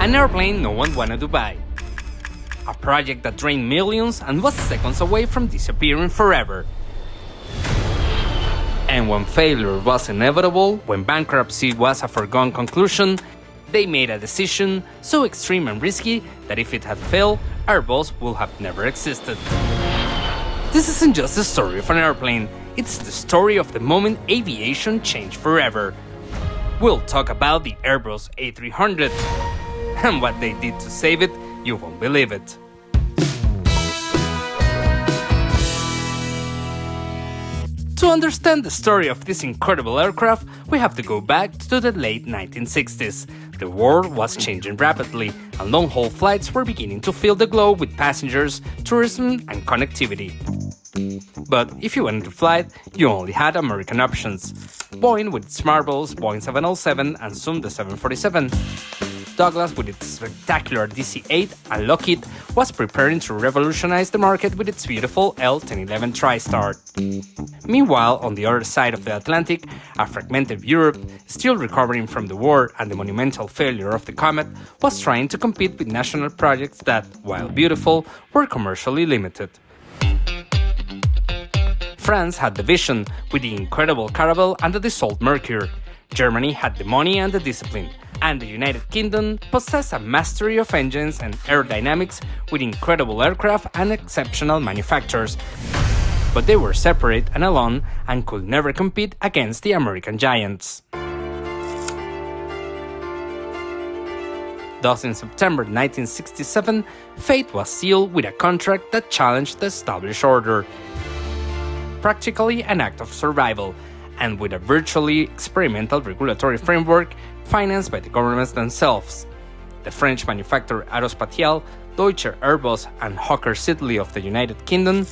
an airplane no one wanted to buy. A project that drained millions and was seconds away from disappearing forever. And when failure was inevitable, when bankruptcy was a foregone conclusion, they made a decision so extreme and risky that if it had failed, Airbus would have never existed. This isn't just the story of an airplane, it's the story of the moment aviation changed forever. We'll talk about the Airbus A300 and what they did to save it, you won't believe it. To understand the story of this incredible aircraft, we have to go back to the late 1960s. The world was changing rapidly, and long-haul flights were beginning to fill the globe with passengers, tourism, and connectivity. But if you wanted to fly, you only had American options. Boeing with its marvels Boeing 707 and soon the 747. Douglas with its spectacular DC-8, and Lockheed was preparing to revolutionize the market with its beautiful L-1011 TriStar. Meanwhile, on the other side of the Atlantic, a fragmented Europe, still recovering from the war and the monumental failure of the Comet, was trying to compete with national projects that, while beautiful, were commercially limited. France had the vision, with the incredible Caravelle and the Dassault Mercure. Germany had the money and the discipline, and the United Kingdom possessed a mastery of engines and aerodynamics with incredible aircraft and exceptional manufacturers. But they were separate and alone and could never compete against the American giants. Thus, in September 1967, fate was sealed with a contract that challenged the established order. Practically an act of survival, and with a virtually experimental regulatory framework financed by the governments themselves. The French manufacturer Aerospace, Deutsche Airbus, and Hawker Siddeley of the United Kingdom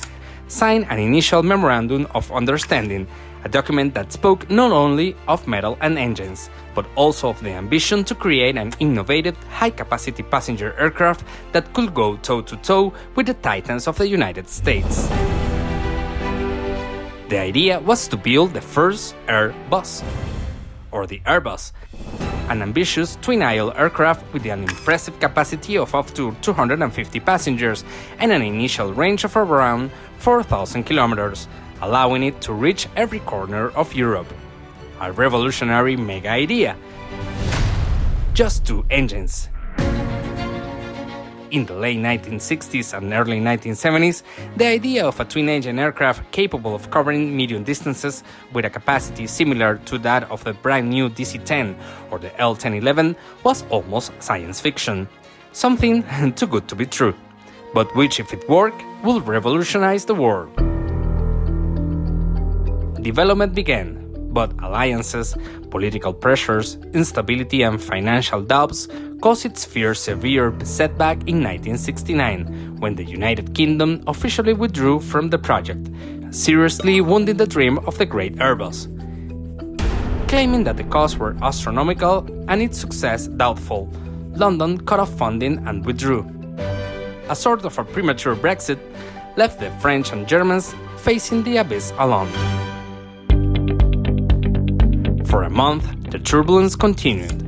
signed an initial memorandum of understanding, a document that spoke not only of metal and engines, but also of the ambition to create an innovative, high-capacity passenger aircraft that could go toe-to-toe with the titans of the United States. The idea was to build the first Airbus, or the Airbus, an ambitious twin-aisle aircraft with an impressive capacity of up to 250 passengers and an initial range of around 4,000 kilometers, allowing it to reach every corner of Europe. A revolutionary mega idea. Just 2 engines. In the late 1960s and early 1970s, the idea of a twin-engine aircraft capable of covering medium distances with a capacity similar to that of the brand-new DC-10 or the L-1011 was almost science fiction. Something too good to be true, but which, if it worked, would revolutionize the world. Development began, but alliances, political pressures, instability and financial doubts caused its first severe setback in 1969, when the United Kingdom officially withdrew from the project, seriously wounding the dream of the great Airbus. Claiming that the costs were astronomical and its success doubtful, London cut off funding and withdrew. A sort of a premature Brexit left the French and Germans facing the abyss alone. For a month, the turbulence continued.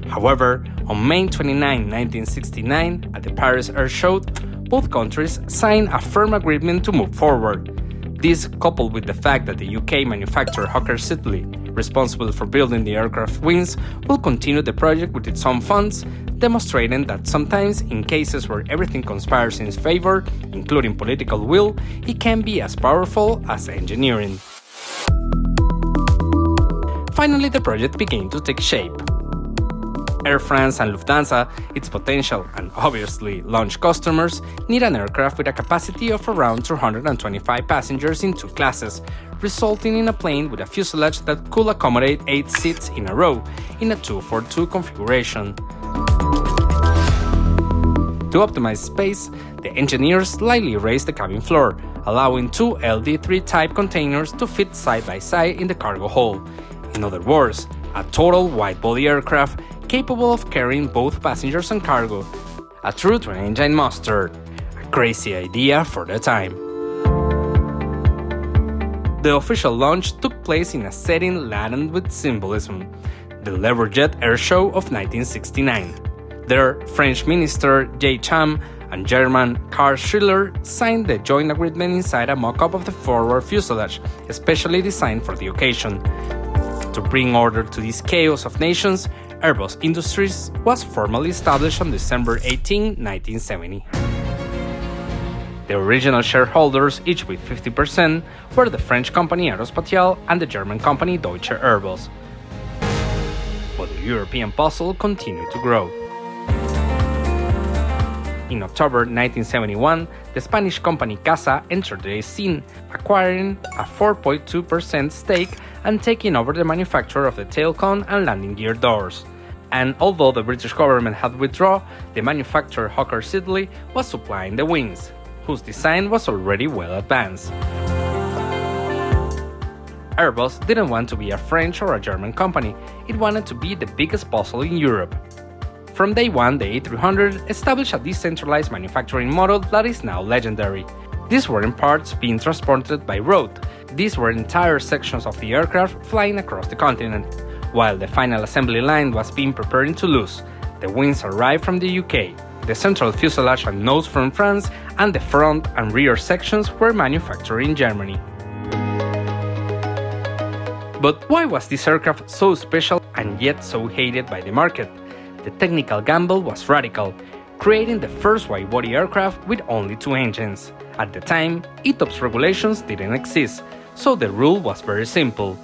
However, on May 29, 1969, at the Paris Air Show, both countries signed a firm agreement to move forward. This, coupled with the fact that the UK manufacturer Hawker Siddeley, responsible for building the aircraft wings, will continue the project with its own funds, demonstrating that sometimes, in cases where everything conspires in its favor, including political will, it can be as powerful as engineering. Finally, the project began to take shape. Air France and Lufthansa, its potential and obviously launch customers, need an aircraft with a capacity of around 225 passengers in 2 classes, resulting in a plane with a fuselage that could accommodate 8 seats in a row in a 2-for-2 configuration. To optimize space, the engineers slightly raised the cabin floor, allowing 2 LD3 type containers to fit side by side in the cargo hold. In other words, a total widebody aircraft capable of carrying both passengers and cargo. A true twin-engine monster. A crazy idea for the time. The official launch took place in a setting laden with symbolism, the Leverjet Air Show of 1969. There, French Minister J. Cham and German Karl Schiller signed the joint agreement inside a mock-up of the forward fuselage, especially designed for the occasion. To bring order to this chaos of nations, Airbus Industries was formally established on December 18, 1970. The original shareholders, each with 50%, were the French company Aerospace and the German company Deutsche Airbus. But the European puzzle continued to grow. In October 1971, the Spanish company CASA entered the scene, acquiring a 4.2% stake and taking over the manufacture of the tail cone and landing gear doors. And although the British government had withdrawn, the manufacturer Hawker Siddeley was supplying the wings, whose design was already well advanced. Airbus didn't want to be a French or a German company, it wanted to be the biggest puzzle in Europe. From day one, the A300 established a decentralized manufacturing model that is now legendary. These were in parts being transported by road. These were entire sections of the aircraft flying across the continent. While the final assembly line was being prepared in Toulouse, the wings arrived from the UK, the central fuselage and nose from France, and the front and rear sections were manufactured in Germany. But why was this aircraft so special and yet so hated by the market? The technical gamble was radical, creating the first widebody aircraft with only 2 engines. At the time, ETOPS regulations didn't exist, so the rule was very simple.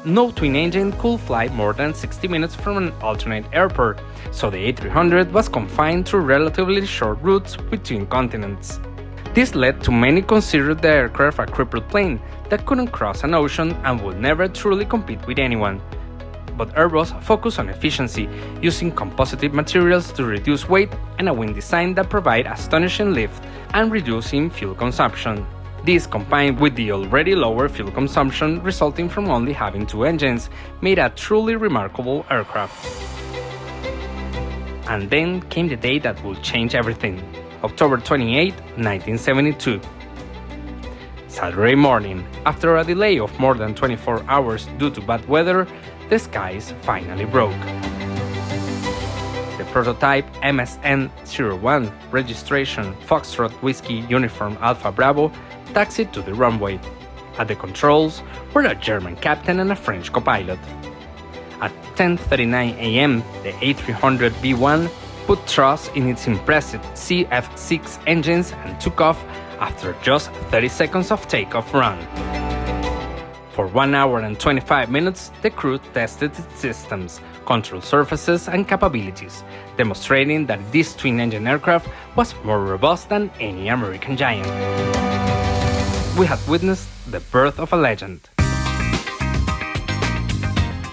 No twin engine could fly more than 60 minutes from an alternate airport, so the A300 was confined to relatively short routes between continents. This led to many consider the aircraft a crippled plane that couldn't cross an ocean and would never truly compete with anyone. But Airbus focused on efficiency, using composite materials to reduce weight and a wing design that provide astonishing lift and reducing fuel consumption. This, combined with the already lower fuel consumption resulting from only having 2 engines, made a truly remarkable aircraft. And then came the day that would change everything. October 28, 1972. Saturday morning, after a delay of more than 24 hours due to bad weather, the skies finally broke. The prototype MSN-01, registration Foxtrot Whiskey Uniform Alpha Bravo, taxied to the runway. At the controls were a German captain and a French co-pilot. At 10:39 a.m., the A300B1 put thrust in its impressive CF6 engines and took off after just 30 seconds of takeoff run. For 1 hour and 25 minutes, the crew tested its systems, control surfaces, and capabilities, demonstrating that this twin-engine aircraft was more robust than any American giant. We had witnessed the birth of a legend.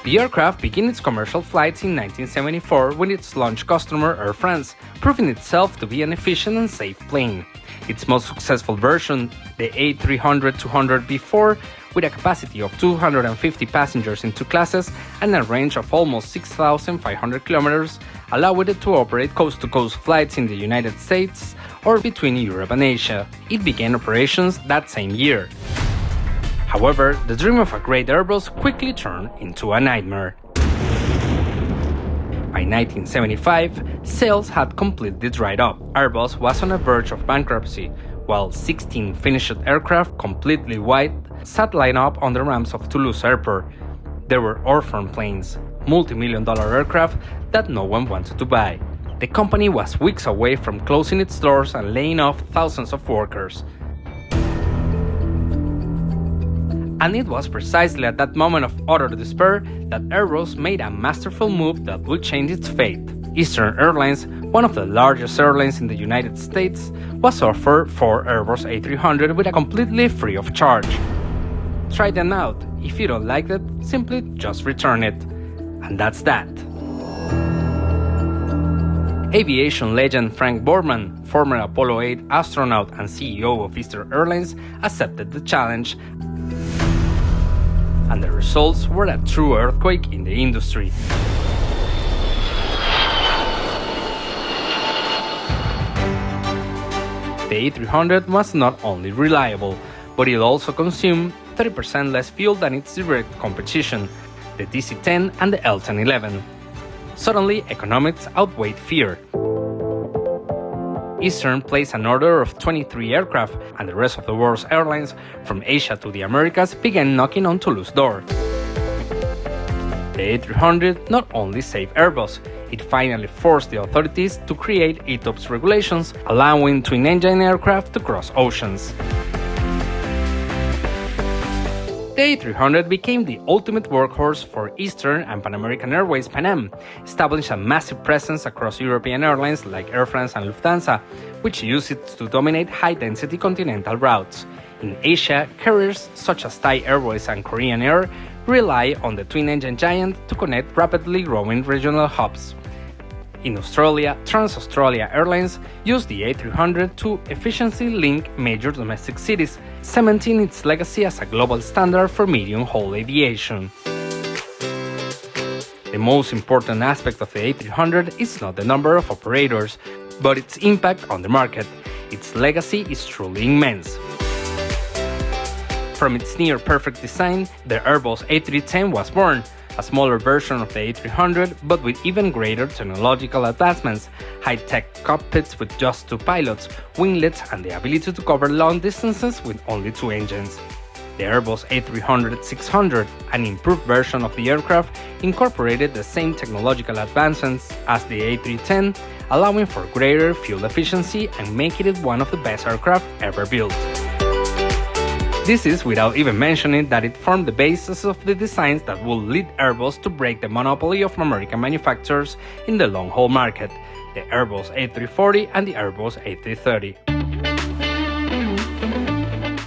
The aircraft began its commercial flights in 1974 with its launch customer Air France, proving itself to be an efficient and safe plane. Its most successful version, the A300-200B4, with a capacity of 250 passengers in 2 classes and a range of almost 6,500 kilometers, allowed it to operate coast-to-coast flights in the United States or between Europe and Asia. It began operations that same year. However, the dream of a great Airbus quickly turned into a nightmare. By 1975, sales had completely dried up. Airbus was on the verge of bankruptcy, while 16 finished aircraft, completely white, sat lined up on the ramps of Toulouse Airport. There were orphan planes, multi-million-dollar aircraft that no one wanted to buy. The company was weeks away from closing its doors and laying off thousands of workers. And it was precisely at that moment of utter despair that Airbus made a masterful move that would change its fate. Eastern Airlines, one of the largest airlines in the United States, was offered 4 Airbus A300 with a completely free of charge. Try them out. If you don't like it, simply just return it. And that's that. Aviation legend Frank Borman, former Apollo 8 astronaut and CEO of Eastern Airlines, accepted the challenge, and the results were a true earthquake in the industry. The A300 was not only reliable, but it also consumed 30% less fuel than its direct competition, the DC-10 and the L-1011. Suddenly, economics outweighed fear. Eastern placed an order of 23 aircraft, and the rest of the world's airlines, from Asia to the Americas, began knocking on Toulouse' door. The A300 not only saved Airbus, it finally forced the authorities to create ETOPS regulations, allowing twin-engine aircraft to cross oceans. The A300 became the ultimate workhorse for Eastern and Pan American Airways Pan Am, establishing a massive presence across European airlines like Air France and Lufthansa, which used it to dominate high-density continental routes. In Asia, carriers such as Thai Airways and Korean Air rely on the twin-engine giant to connect rapidly growing regional hubs. In Australia, Trans-Australia Airlines used the A300 to efficiently link major domestic cities, cementing its legacy as a global standard for medium-haul aviation. The most important aspect of the A300 is not the number of operators, but its impact on the market. Its legacy is truly immense. From its near-perfect design, the Airbus A310 was born, a smaller version of the A300 but with even greater technological advancements, high-tech cockpits with just 2 pilots, winglets and the ability to cover long distances with only 2 engines. The Airbus A300-600, an improved version of the aircraft, incorporated the same technological advancements as the A310, allowing for greater fuel efficiency and making it one of the best aircraft ever built. This is without even mentioning that it formed the basis of the designs that will lead Airbus to break the monopoly of American manufacturers in the long-haul market, the Airbus A340 and the Airbus A330.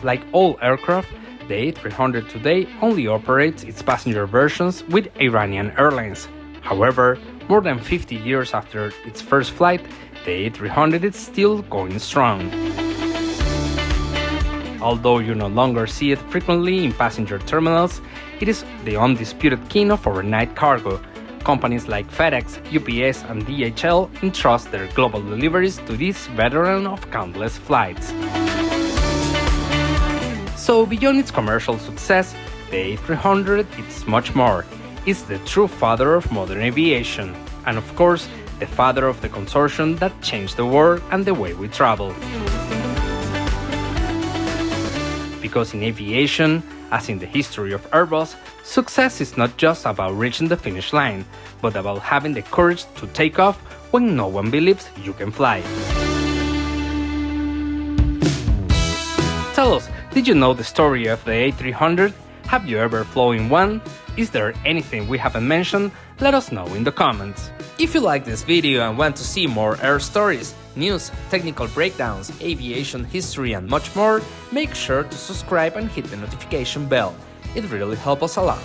Like all aircraft, the A300 today only operates its passenger versions with Iranian Airlines. However, more than 50 years after its first flight, the A300 is still going strong. Although you no longer see it frequently in passenger terminals, it is the undisputed king of overnight cargo. Companies like FedEx, UPS, and DHL entrust their global deliveries to this veteran of countless flights. So, beyond its commercial success, the A300 is much more. It's the true father of modern aviation, and of course, the father of the consortium that changed the world and the way we travel. Because in aviation, as in the history of Airbus, success is not just about reaching the finish line, but about having the courage to take off when no one believes you can fly. Tell us, did you know the story of the A300? Have you ever flown in one? Is there anything we haven't mentioned? Let us know in the comments. If you like this video and want to see more air stories, news, technical breakdowns, aviation history and much more, make sure to subscribe and hit the notification bell. It really helps us a lot.